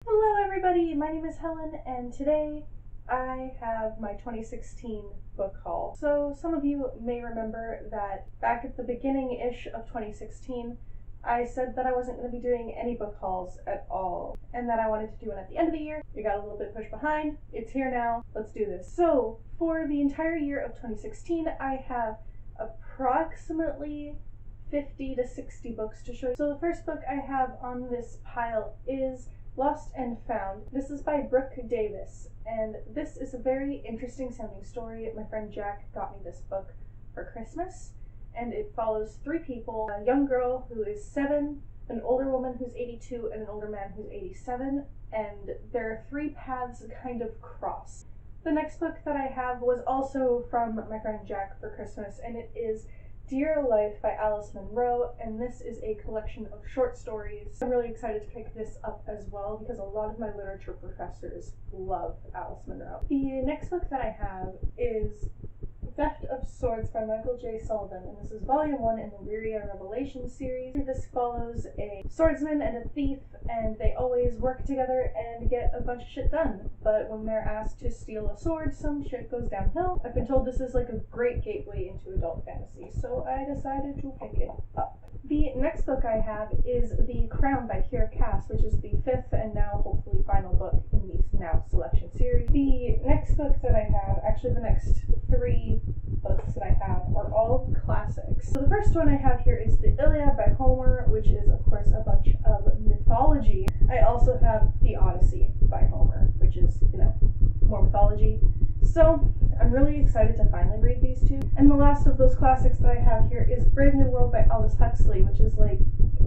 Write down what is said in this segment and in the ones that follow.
Hello everybody, my name is Helen and today I have my 2016 book haul. So some of you may remember that back at the beginning-ish of 2016 I said that I wasn't going to be doing any book hauls at all and that I wanted to do one at the end of the year. We got a little bit pushed behind, it's here now, let's do this. So for the entire year of 2016 I have approximately 50 to 60 books to show you. So the first book I have on this pile is Lost and Found. This is by Brooke Davis, and this is a very interesting sounding story. My friend Jack got me this book for Christmas, and it follows three people, a young girl who is 7, an older woman who's 82, and an older man who's 87, and their three paths kind of cross. The next book that I have was also from my friend Jack for Christmas, and it is Dear Life by Alice Munro, and this is a collection of short stories. I'm really excited to pick this up as well because a lot of my literature professors love Alice Munro. The next book that I have is Theft of Swords by Michael J. Sullivan, and this is volume 1 in the Lyria Revelation series. This follows a swordsman and a thief, and they always work together and get a bunch of shit done. But when they're asked to steal a sword, some shit goes downhill. I've been told this is like a great gateway into adult fantasy, so I decided to pick it up. The next book I have is The Crown by Kiera Cass, which is the 5th and now hopefully final book in the Now Selection series. The next book that I have, actually the next 3 books that I have are all classics. So the first one I have here is The Iliad by Homer, which is of course a bunch of mythology. I also have The Odyssey by Homer, which is, more mythology. So I'm really excited to finally read these two. And the last of those classics that I have here is Brave New World by Aldous Huxley, which is like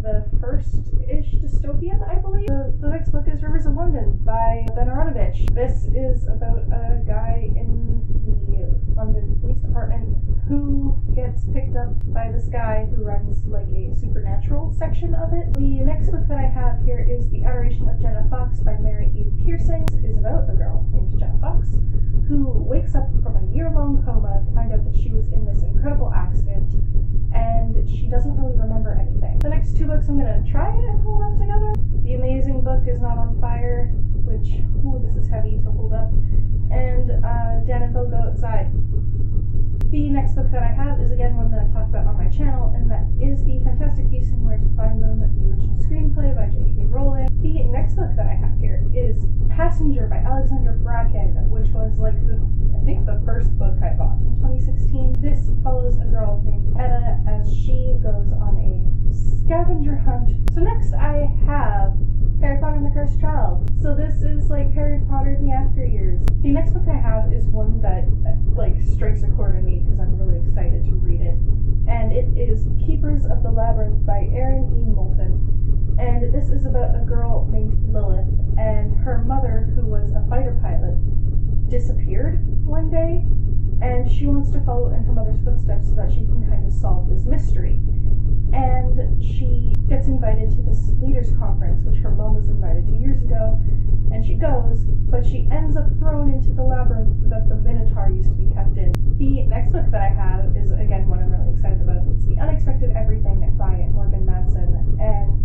the first-ish dystopian, I believe. The next book is Rivers of London by Ben Aronovich. This is about a guy in the London Police Department who gets picked up by this guy who runs like a supernatural section of it. The next book that I have here is The Adoration of Jenna Fox by Mary Eve Pearson. This is about a girl named Jenna Fox who wakes up from a year-long coma to find out that she was in this incredible accident and she doesn't really remember anything. The next 2 books I'm going to try and hold up together. The Amazing Book is Not on Fire, which, this is heavy to hold up, and Dan and Phil Go Outside. The next book that I have is again one that I've talked about on my channel, and that is The Fantastic Beasts and Where to Find Them, the original screenplay by J.K. Rowling. The next book that I have here is Passenger by Alexandra Bracken, which was like I think the first book I bought in 2016. This follows a girl named Etta as she goes on a scavenger hunt. So next I have Harry Potter and the Cursed Child. So this is like Harry Potter in the after years. The next book I have is one that strikes a chord in me because I'm really excited to read it. And it is Keepers of the Labyrinth by Erin E. Moulton. And this is about a girl named Lilith, and her mother, who was a fighter pilot, disappeared one day, and she wants to follow in her mother's footsteps so that she can kind of solve this mystery. And she gets invited to this leaders conference, which her mom was invited to years ago, and she goes, but she ends up thrown into the labyrinth that the Minotaur used to be kept in. The next book that I have is, again, one I'm really excited about. It's The Unexpected Everything by Morgan Manson, and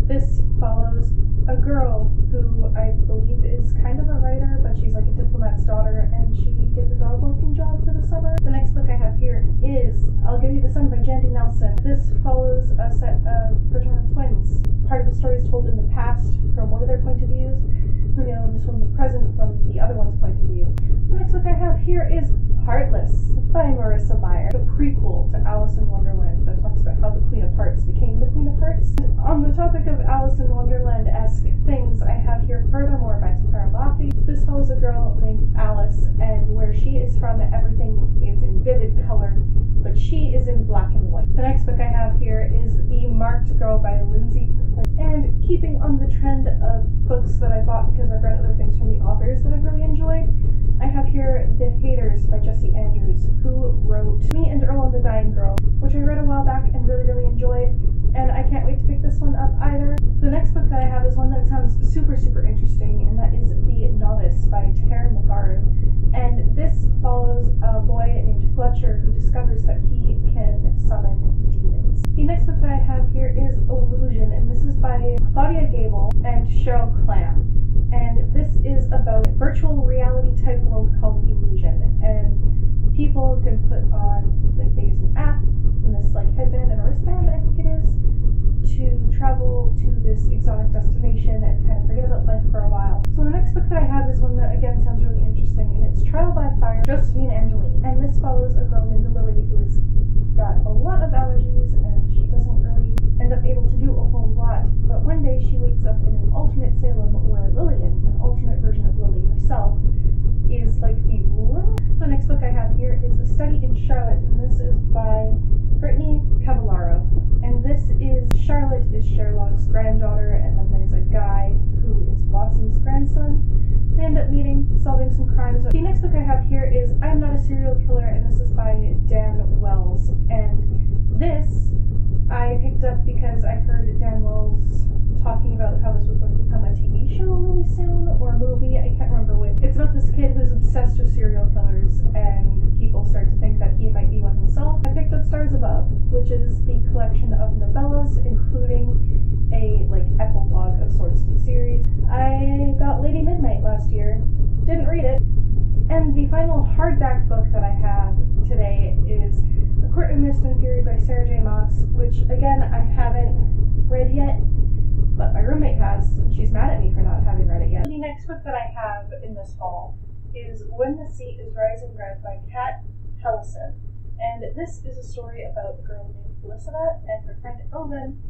this follows a girl who I believe is kind of a writer, but she's like a diplomat's daughter, and she gets a dog walking job for the summer. The next book I have here is I'll Give You the Sun by Jandy Nelson. This follows a set of fraternal twins. Part of the story is told in the past from one of their point of views, and the other one is from the present from the other one's point of view. The next book I have here is Heartless by Marissa Meyer, a prequel to Alice in Wonderland that talks about how the Queen of Hearts became the Queen of Hearts. And on the topic of Alice in Wonderland-esque things, I have here Furthermore by Tara Mafi. This follows a girl named Alice, and where she is from, everything is in vivid color, but she is in black and white. The next book I have here is The Marked Girl by Lindsay Plint. And keeping on the trend of books that I bought because I've read other things from the authors that I've really enjoyed, I have here The Haters by Jessie Andrews, who wrote Me and Earl and the Dying Girl, which I read a while back and really, really enjoyed, and I can't wait to pick this one up either. The next book that I have is one that sounds super, super interesting, and that is The Novice by Taryn Matharu. And this follows a boy named Fletcher who discovers that he can summon demons. The next book that I have here is Illusion, and this is by Claudia Gable and Cheryl Clam. type world called Illusion, and people can put on, like, they use an app and this like headband and a wristband, I think it is, to travel to this exotic destination and kind of forget about life for a while. So the next book that I have is one that again sounds really interesting, and it's Trial by Fire, Josephine Angelini. And this follows a girl named Lily who has got a lot of allergies and she doesn't really end up able to do a whole lot. But one day she wakes up in an alternate Salem where Lillian, an alternate version of Lily herself, is like the ruler. So the next book I have here is A Study in Charlotte, and this is by Brittany Cavallaro. And this is, Charlotte is Sherlock's granddaughter, and then there's a guy who is Watson's grandson. They end up meeting, solving some crimes. The next book I have here is I'm Not a Serial Killer, and this is by Dan Wells. And this I picked up because I heard Dan Wells talking about how this was going to become a TV show really soon, or a movie, I can't remember which. It's about this kid who's obsessed with serial killers, and people start to think that he might be one himself. I picked up Stars Above, which is the collection of novellas, including a like epilogue of sorts to the series. I got Lady Midnight last year, didn't read it. And the final hardback book that I have today is A Court of Mist and Fury by Sarah J. Maas, which again I haven't read yet, but my roommate has, and she's mad at me for not having read it yet. The next book that I have in this haul is When the Sea is Rising Red by Kat Hellison. And this is a story about a girl named Felicita, and her friend Elvin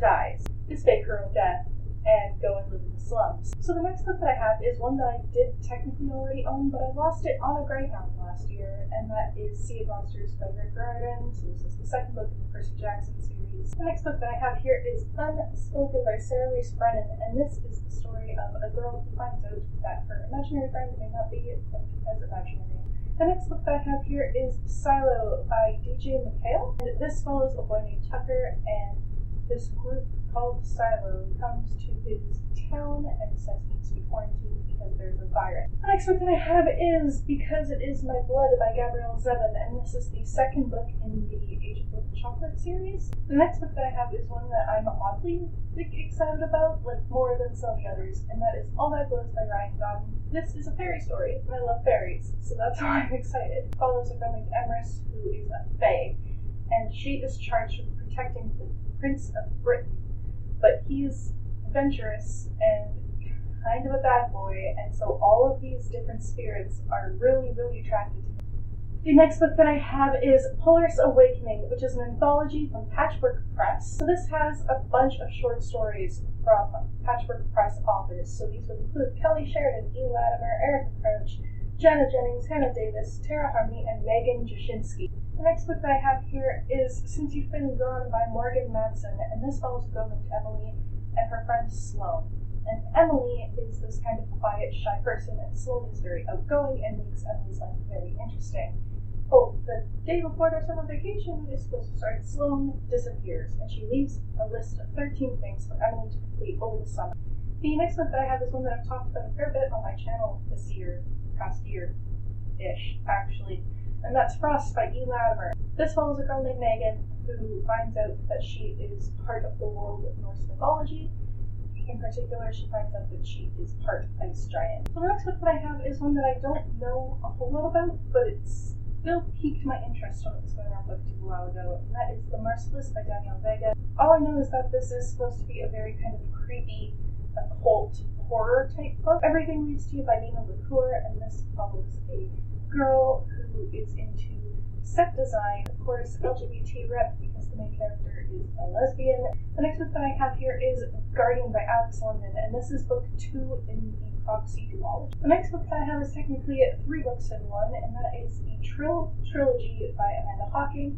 dies. They fake her own death and go and live in the slums. So the next book that I have is one that I did technically already own, but I lost it on a Greyhound last year, and that is Sea of Monsters by Rick Riordan. So this is the second book in the Percy Jackson series. The next book that I have here is Unspoken by Sarah Reese Brennan, and this is the story of a girl who finds out that her imaginary friend may not be quite as imaginary. The next book that I have here is Silo by DJ McHale, and this follows a boy named Tucker, and this group called Silo comes to his town and says he needs to be quarantined because there's a virus. The next book that I have is Because It Is My Blood by Gabrielle Zevin, and this is the second book in the Age of Milk and Chocolate series. The next book that I have is one that I'm oddly excited about, like more than some of the others, and that is All That Glows by Ryan Godden. This is a fairy story, and I love fairies, so that's why I'm excited. It follows a girl named Emrys, who is a fae, and she is charged with protecting the Prince of Britain, but he's adventurous and kind of a bad boy, and so all of these different spirits are really, really attracted to him. The next book that I have is Polaris Awakening, which is an anthology from Patchwork Press. So this has a bunch of short stories from Patchwork Press authors. So these would include Kelly Sheridan, E. Latimer, Erica Crouch, Jenna Jennings, Hannah Davis, Tara Harmony, and Megan Jasinski. The next book that I have here is Since You've Been Gone by Morgan Matson, and this follows a girl named Emily and her friend Sloane. And Emily is this kind of quiet, shy person, and Sloane is very outgoing and makes Emily's life very interesting. Oh, the day before their summer vacation is supposed to start, Sloane disappears, and she leaves a list of 13 things for Emily to complete over the summer. The next book that I have is one that I've talked about a fair bit on my channel this year, past year-ish, actually, and that's Frost by E. Latimer. This follows a girl named Megan who finds out that she is part of the world of Norse mythology. In particular, she finds out that she is part ice giant. So the next book that I have is one that I don't know a whole lot about, but it's still piqued my interest when it was going around BookTube a while ago, and that is The Merciless by Danielle Vega. All I know is that this is supposed to be a very kind of creepy, occult horror type book. Everything Leads to You by Nina LaCour, and this follows a girl who is into set design, of course LGBT rep because the main character is a lesbian. The next book that I have here is Guardian by Alex London, and this is book 2 in the Proxy duology. The next book that I have is technically 3 books in one, and that is the Trilogy by Amanda Hocking.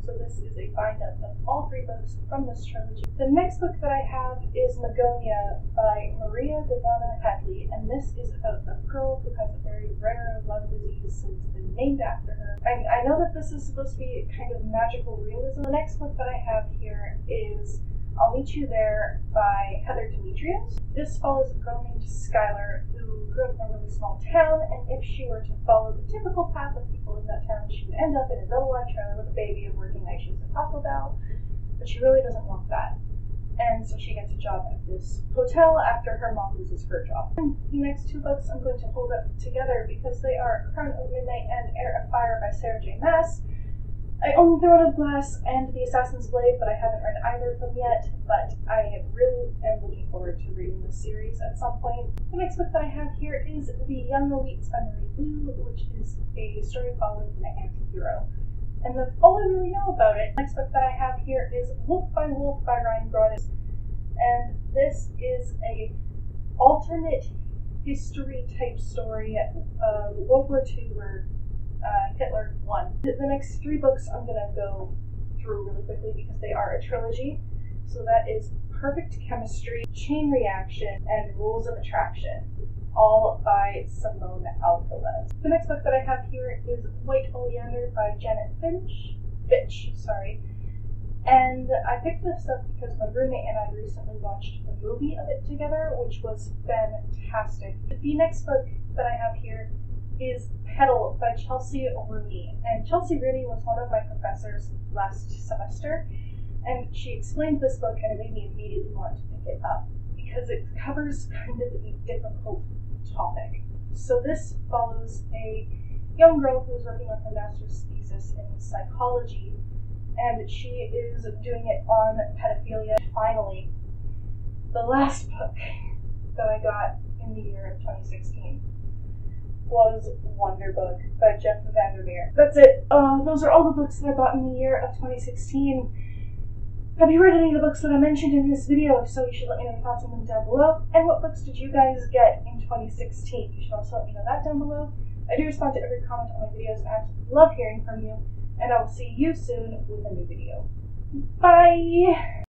So this is a bind-up of all 3 books from this trilogy. The next book that I have is Magonia by Maria Devana Hadley, and this is about a girl who has a very rare lung disease, so it's been named after her. I know that this is supposed to be kind of magical realism. The next book that I have here is I'll Meet You There by Heather Demetrios. This follows a girl named Skylar who grew up in a really small town, and if she were to follow the typical path of people in that town, she would end up in a double-wide trailer with a baby and working night shifts at Taco Bell, but she really doesn't want that. and so she gets a job at this hotel after her mom loses her job. And the next two books I'm going to hold up together because they are Crown of Midnight and Heir of Fire by Sarah J. Maas. I own Throne of Glass and The Assassin's Blade, but I haven't read either of them yet, but I really am looking forward to reading this series at some point. The next book that I have here is The Young Elites by Marie Lu, which is a story following the anti-hero. And that's all I really know about it. The next book that I have here is Wolf by Wolf by Ryan Broaddus, and this is a alternate history type story of World War II where Hitler won. The next three books I'm going to go through really quickly because they are a trilogy. So that is Perfect Chemistry, Chain Reaction, and Rules of Attraction, all by Simone Alvarez. The next book that I have here is White Oleander by Janet Fitch. And I picked this up because my roommate and I recently watched the movie of it together, which was fantastic. The next book that I have here is Petal by Chelsea Rooney. And Chelsea Rooney was one of my professors last semester, and she explained this book and it made me immediately want to pick it up because it covers kind of a difficult topic. So this follows a young girl who is working on her master's thesis in psychology, and she is doing it on pedophilia. Finally, the last book that I got in the year of 2016 was Wonder Book by Jeff Vandermeer. That's it. Those are all the books that I bought in the year of 2016. Have you read any of the books that I mentioned in this video? If so, you should let me know your thoughts on them down below. And what books did you guys get in 2016? You should also let me know that down below. I do respond to every comment on my videos and I absolutely love hearing from you. And I will see you soon with a new video. Bye!